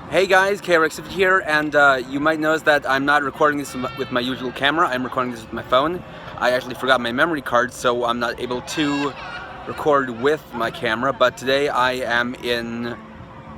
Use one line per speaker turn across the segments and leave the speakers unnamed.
Hey guys, KRX50 here, and you might notice that I'm not recording this with my usual camera. I'm recording this with my phone. I actually forgot my memory card, so I'm not able to record with my camera, but today I am in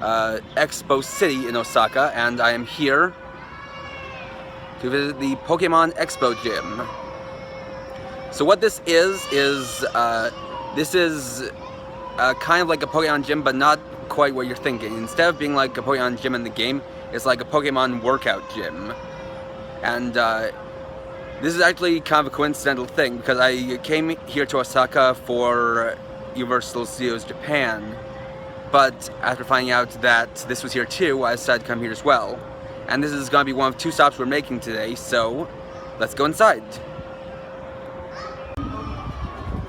Expo City in Osaka, and I am here to visit the Pokemon Expo Gym. So what this is kind of like a Pokemon gym, but not quite what you're thinking. Instead of being like a Pokemon gym in the game, it's like a Pokemon workout gym. And this is actually kind of a coincidental thing, because I came here to Osaka for Universal Studios Japan, but after finding out that this was here too, I decided to come here as well. And this is going to be one of two stops we're making today, so let's go inside.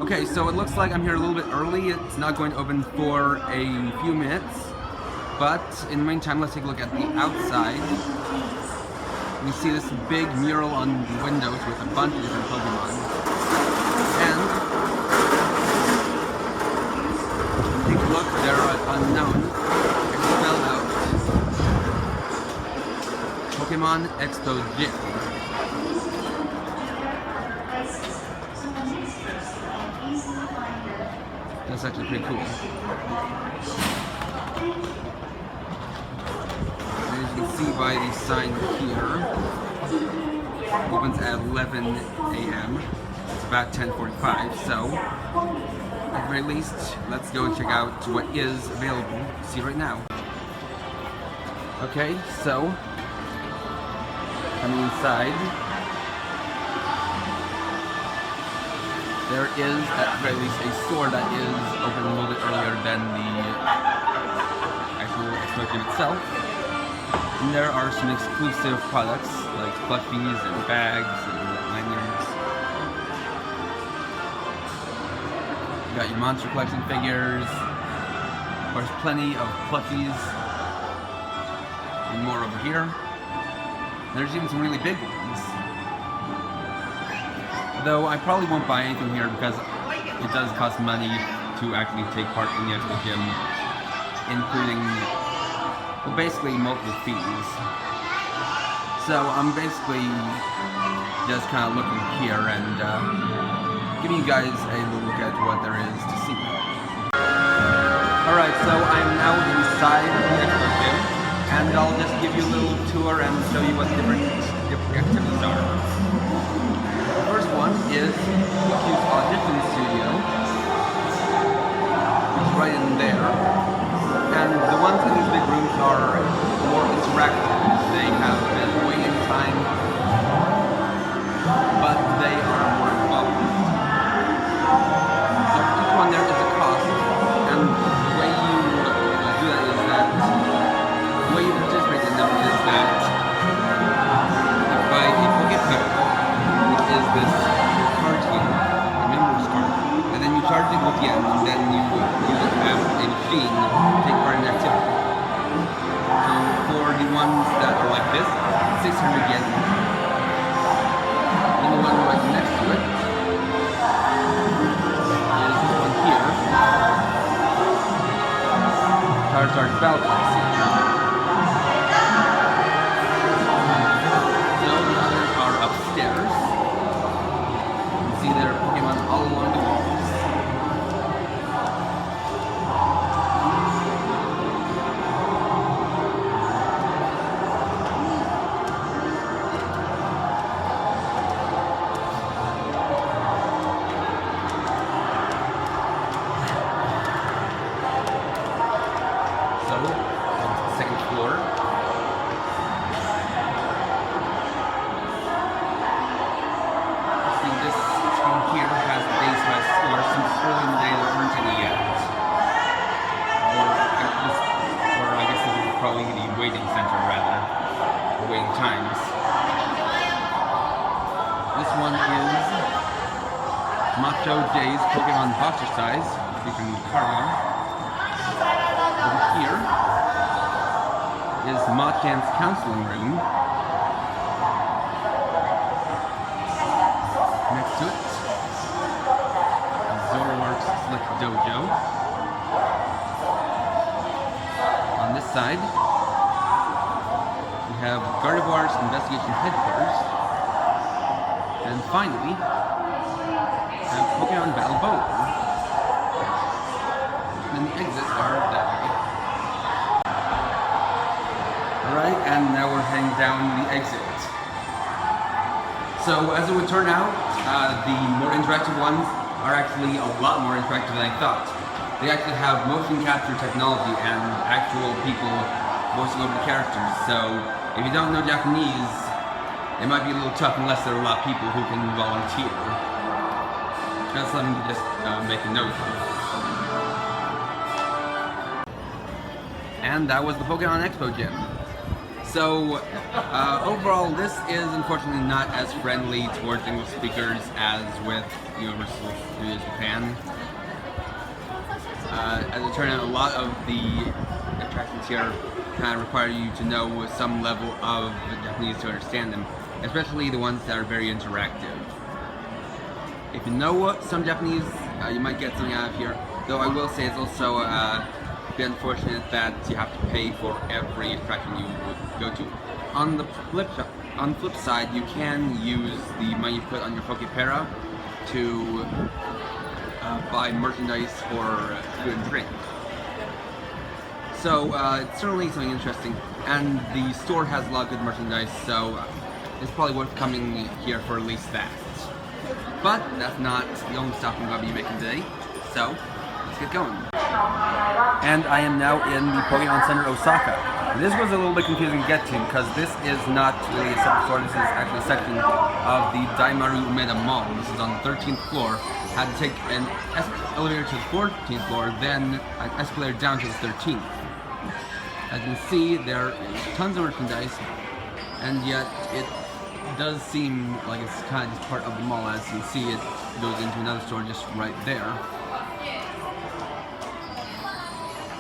Okay, so it looks like I'm here a little bit early. It's not going to open for a few minutes, but in the meantime, let's take a look at the outside. We see this big mural on the windows with a bunch of different Pokemon. And take a look, they're unknown. It's spelled out. Pokemon Expo Gym. That's actually pretty cool. As you can see by the sign here, it opens at 11 a.m. It's about 10:45, so at the very least, let's go and check out what is available. See right now. Okay, so coming inside. There is, at the very least, a store that is open a little bit earlier than the actual Expo Gym itself. And there are some exclusive products, like plushies and bags and lanyards. You got your Monster Collection figures. Of course, plenty of plushies. And more over here. There's even some really big ones. Though I probably won't buy anything here because it does cost money to actually take part in the Expo Gym, including, well, basically multiple fees. So I'm basically just kind of looking here and giving you guys a little look at what there is to see. Alright, so I'm now inside the Expo Gym, and I'll just give you a little tour and show you what the different activities are. The first one is Yuki's audition studio, which is right in there. And the ones in these big rooms are more interactive. They have a bit of waiting time, but they are more involved. So each one there is a cost, and the way you do that is that the way you participate in them is that you buy a Pokemon is this card here, a member's card, and then you charge it with yen, and then you have a machine take part in the activity. So for the ones that are like this, 600 yen. And the one right next to it is this one here, Charizard Battle Pass. So the others are upstairs. See their Pokemon all along the walls. So, on the second floor. See, this screen here has the days left score since early in the day there aren't any yet. Or I guess this is probably the waiting center rather, or waiting times. This one is Macho J's Pokemon Boxer Size, featuring Carla. Over here is Machan's Counseling Room. Next to it, Zoroark's Slick Dojo. On this side, have Gardevoire's Investigation Headquarters. And finally, have Pokemon Battle Bowler. And the exits are that way. Alright, and now we're heading down the exit. So as it would turn out, the more interactive ones are actually a lot more interactive than I thought. They actually have motion capture technology and actual people voicing over the characters. So if you don't know Japanese, it might be a little tough unless there are a lot of people who can volunteer. That's something to just make a note of. And that was the Pokemon Expo Gym. So, overall, this is unfortunately not as friendly towards English speakers as with Universal Studios Japan. As it turned out, a lot of the attractions here kind of require you to know some level of Japanese to understand them, especially the ones that are very interactive. If you know some Japanese, you might get something out of here, though I will say it's also unfortunate that you have to pay for every attraction you go to. On the flip side, you can use the money you put on your Pokepera to buy merchandise or food and drink. So it's certainly something interesting, and the store has a lot of good merchandise, so it's probably worth coming here for at least that. But that's not the only stopping I'll be making today, so let's get going. And I am now in the Pokemon Center Osaka. This was a little bit confusing to get to because this is not really a separate store. This is actually a section of the Daimaru Umeda Mall. This is on the 13th floor. Had to take an elevator to the 14th floor, then an escalator down to the 13th. As you can see, there is tons of merchandise, and yet it does seem like it's kind of just part of the mall. As you can see, it goes into another store just right there.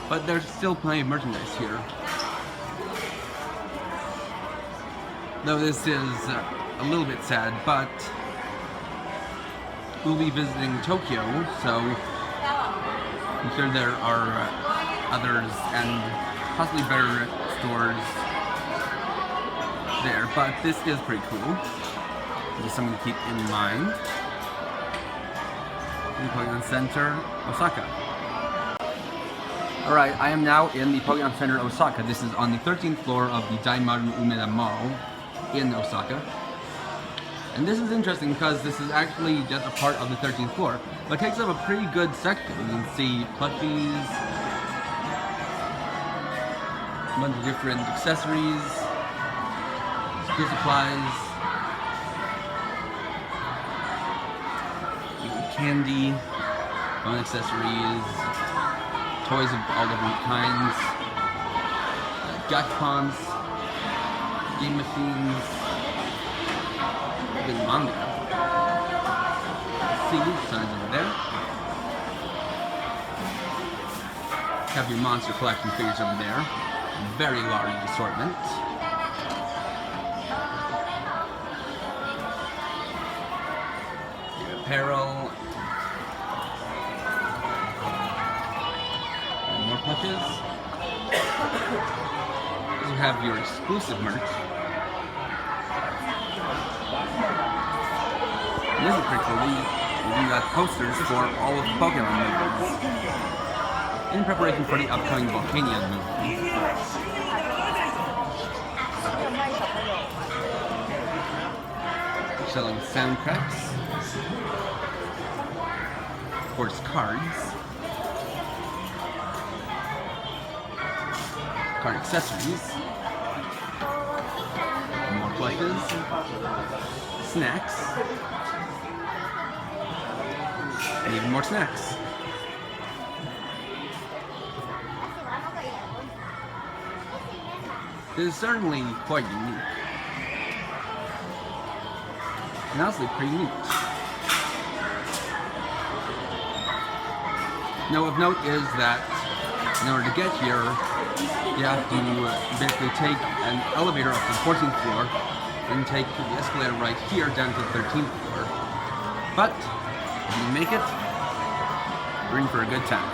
But there's still plenty of merchandise here. Though this is a little bit sad, but we'll be visiting Tokyo, so I'm sure there are others and possibly better stores there, but this is pretty cool. Just something to keep in mind. Pokemon Center Osaka. Alright, I am now in the Pokemon Center Osaka. This is on the 13th floor of the Daimaru Umeda Mall in Osaka. And this is interesting because this is actually just a part of the 13th floor, but it takes up a pretty good section. You can see plushies, a bunch of different accessories, school supplies, candy, phone accessories, toys of all different kinds, gachapons, game machines, even manga. See, signs over there. Have your monster collection figures over there. Very large assortment. Your apparel. And more plushes. You have your exclusive merch. And this is pretty cool. We got posters for all of the Pokemon movies in preparation for the upcoming Volcanion movie. Selling soundtracks, of course cards, card accessories, more plushes, snacks, and even more snacks. It is certainly quite unique. And honestly, pretty neat. Now, of note is that in order to get here, you have to basically take an elevator up to the 14th floor and take the escalator right here down to the 13th floor. But if you make it, you're in for a good time.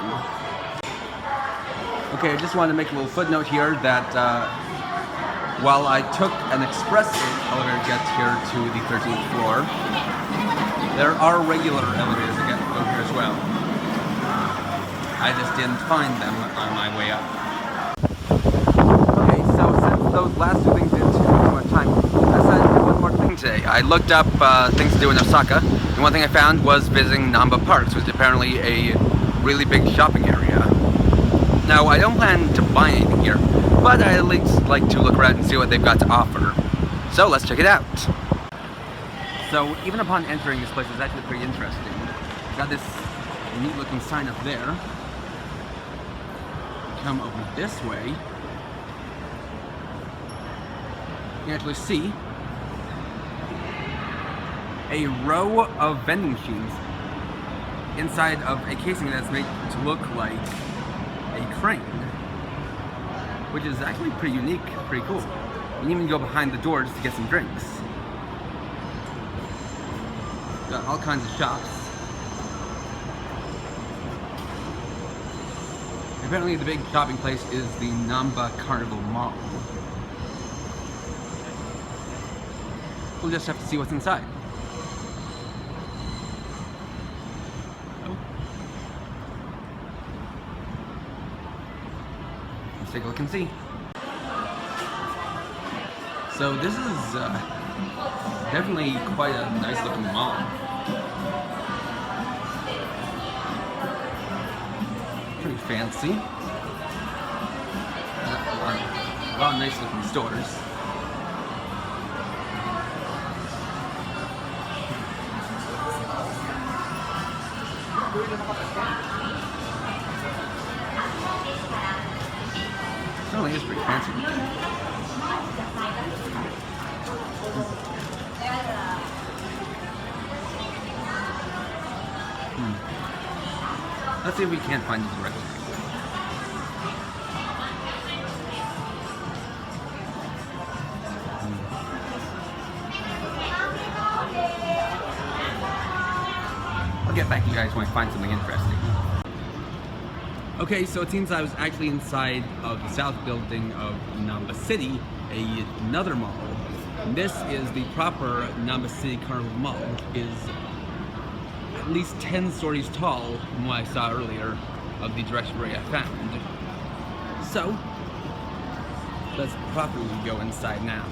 Okay, I just wanted to make a little footnote here that while I took an express elevator to get here to the 13th floor, there are regular elevators that go here as well. I just didn't find them on my way up. Okay, so since those last two things didn't take too much time, I decided to do one more thing today. I looked up things to do in Osaka, and one thing I found was visiting Namba Parks, which is apparently a really big shopping area. Now, I don't plan to buy anything here, but I at least like to look around and see what they've got to offer. So let's check it out. So even upon entering this place, it's actually pretty interesting. Got this neat looking sign up there. Come over this way. You can actually see a row of vending machines inside of a casing that's made to look like a crane, which is actually pretty unique, pretty cool. You can even go behind the doors to get some drinks. Got all kinds of shops. Apparently the big shopping place is the Namba Carnival Mall. We'll just have to see what's inside. Oh. Let's take a look and see. So this is definitely quite a nice looking mall. Pretty fancy. A lot of nice looking stores. Certainly is pretty fancy. Let's see if we can't find it directly. I'll get back to you guys when I find something interesting. Okay, so it seems I was actually inside of the south building of Namba City, another mall. This is the proper Namba City Carnival Mall, which is at least 10 stories tall from what I saw earlier of the direction where I found. So, let's properly go inside now.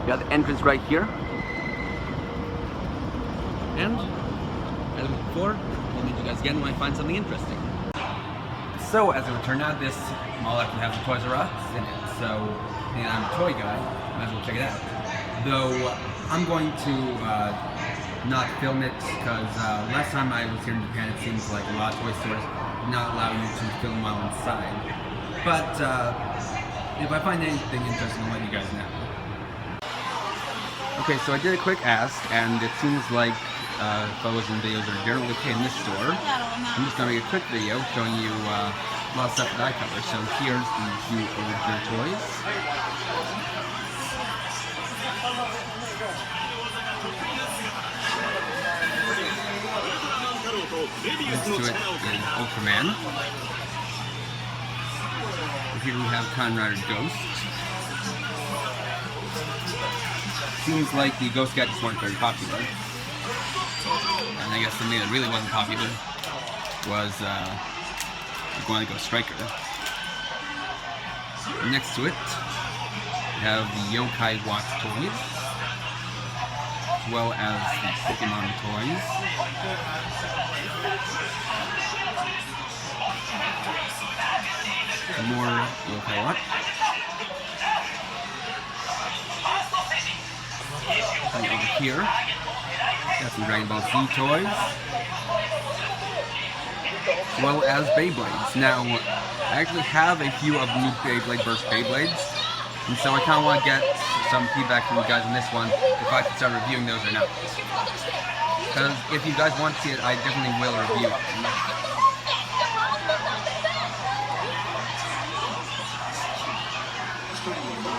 We got the entrance right here. And, as before, I'll meet you guys again when I find something interesting. So, as it would turn out, this mall actually has a Toys R Us in it. So, and I'm a toy guy, might as well check it out. Though, I'm going to not film it, because last time I was here in Japan, it seems like a lot of toy stores do not allow you to film while inside. But, if I find anything interesting, I'll let you guys know. Okay, so I did a quick ask, and it seems like photos and videos are generally okay in this store. I'm just going to make a quick video showing you a lot of stuff that I cover. So here's the few original toys. Next to it is Ultraman. Here we have Kamen Rider Ghost. Seems like the Ghost gadgets weren't very popular. And I guess something that really wasn't popular was going to go Striker. Next to it, we have the Yokai Watch toys, as well as the Pokemon toys. Some more Yokai Watch. And over here, got some Dragon Ball Z toys, as well as Beyblades. Now, I actually have a few of the new Beyblade Burst Beyblades, and so I kind of want to get some feedback from you guys on this one, if I can start reviewing those or not. Because if you guys want to see it, I definitely will review it.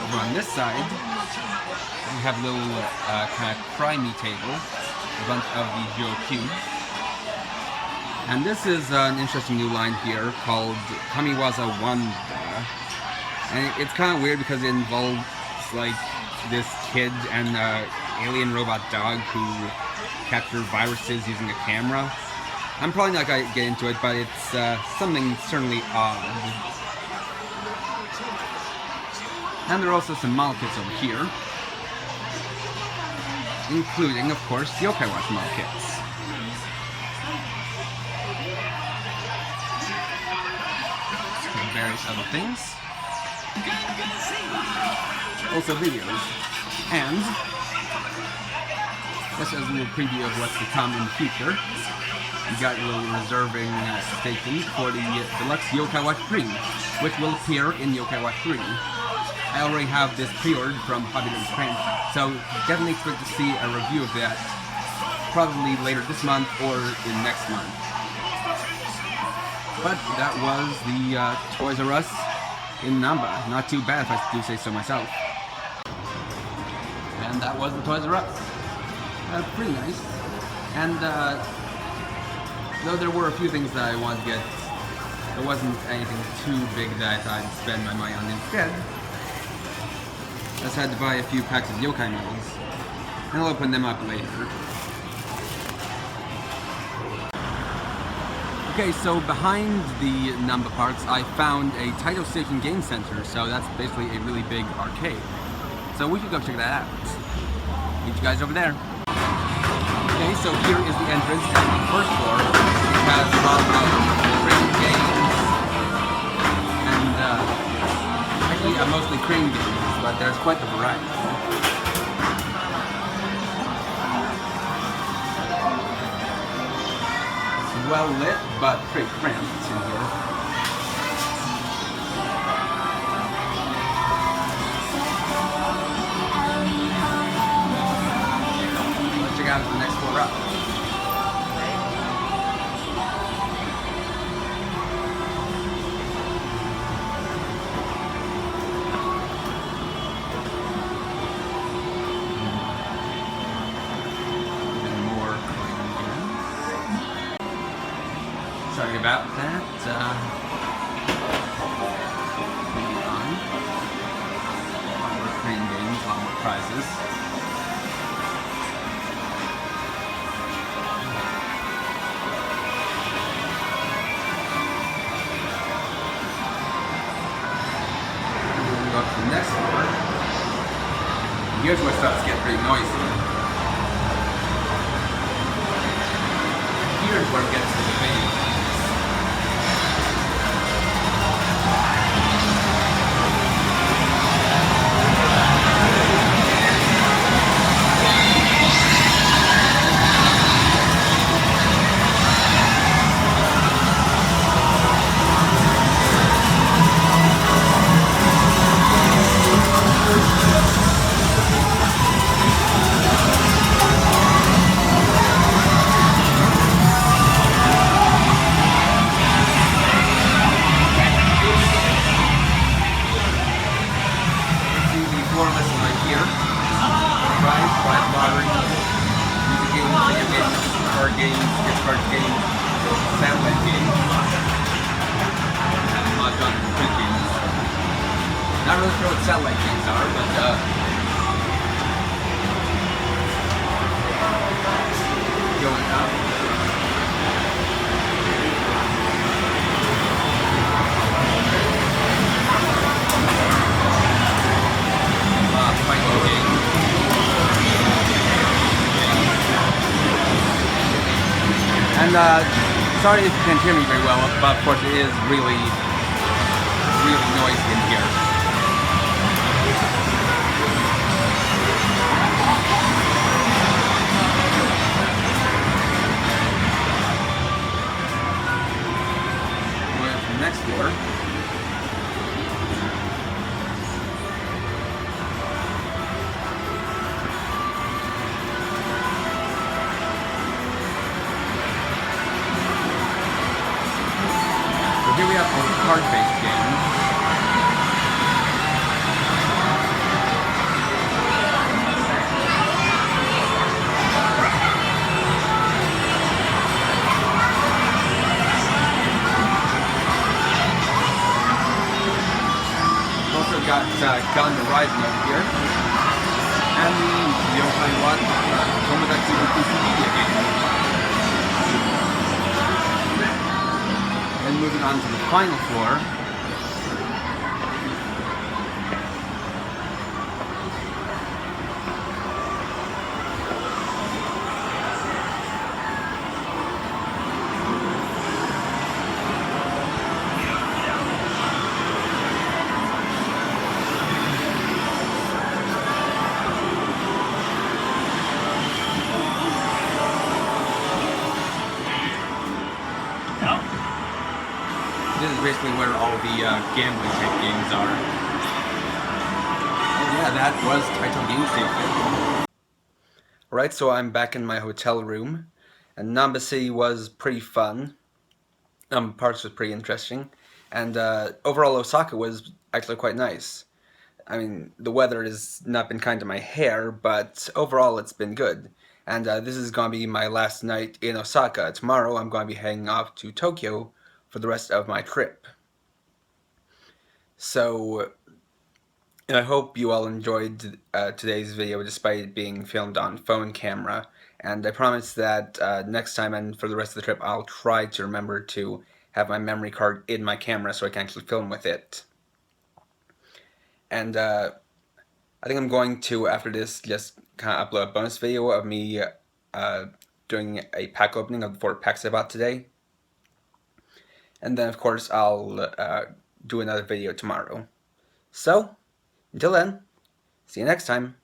Over on this side, We have a little kind of crimey table, a bunch of the Geo cubes. And this is an interesting new line here called Kamiwaza Wanda. And it's kind of weird because it involves like this kid and an alien robot dog who capture viruses using a camera. I'm probably not going to get into it, but it's something certainly odd. And there are also some model kits over here, including, of course, Yokai Watch model kits. And various other things. Also videos. And just as a little preview of what's to come in the future, you got your little reserving station for the deluxe Yokai Watch 3, which will appear in Yokai Watch 3. I already have this pre-ordered from Hobby Japan, so definitely expect to see a review of that probably later this month or in next month. But that was the Toys R Us in Namba. Not too bad if I do say so myself. And that was the Toys R Us. Pretty nice. And though there were a few things that I wanted to get, there wasn't anything too big that I thought I'd spend my money on instead. I just had to buy a few packs of yokai models, and I'll open them up later. Okay, so behind the Namba Parks, I found a Taito Station game center, so that's basically a really big arcade. So we should go check that out. Meet you guys over there. Okay, so here is the entrance, and the first floor has a lot of random games, and actually mostly crane games. But there's quite a variety. It's well lit, but pretty cramped in here. Let's check out the next floor up. Sorry about that. Moving on. A lot more crane games, a lot more prizes. We're going to go up to the next floor. Here's where it starts to get pretty noisy. Here's where it gets to the video. Not really sure what satellite games are, but going up. Fighting games. And sorry if you can't hear me very well, but of course it is really noisy in here. Next floor. So here we have a card-based game. side note here. And the Yokai One Tomodachi no PC media game. And moving on to the final floor. This is basically where all the gambling type games are. Oh yeah, that was Taito Game Station. Alright, so I'm back in my hotel room, and Namba City was pretty fun. Parks was pretty interesting, and overall Osaka was actually quite nice. I mean, the weather has not been kind to my hair, but overall it's been good. And this is going to be my last night in Osaka. Tomorrow I'm going to be heading off to Tokyo for the rest of my trip. So, I hope you all enjoyed today's video despite it being filmed on phone camera. And I promise that next time and for the rest of the trip I'll try to remember to have my memory card in my camera so I can actually film with it. And I think I'm going to, after this, just kind of upload a bonus video of me doing a pack opening of the 4 packs I bought today. And then, of course, I'll do another video tomorrow. So, until then, see you next time.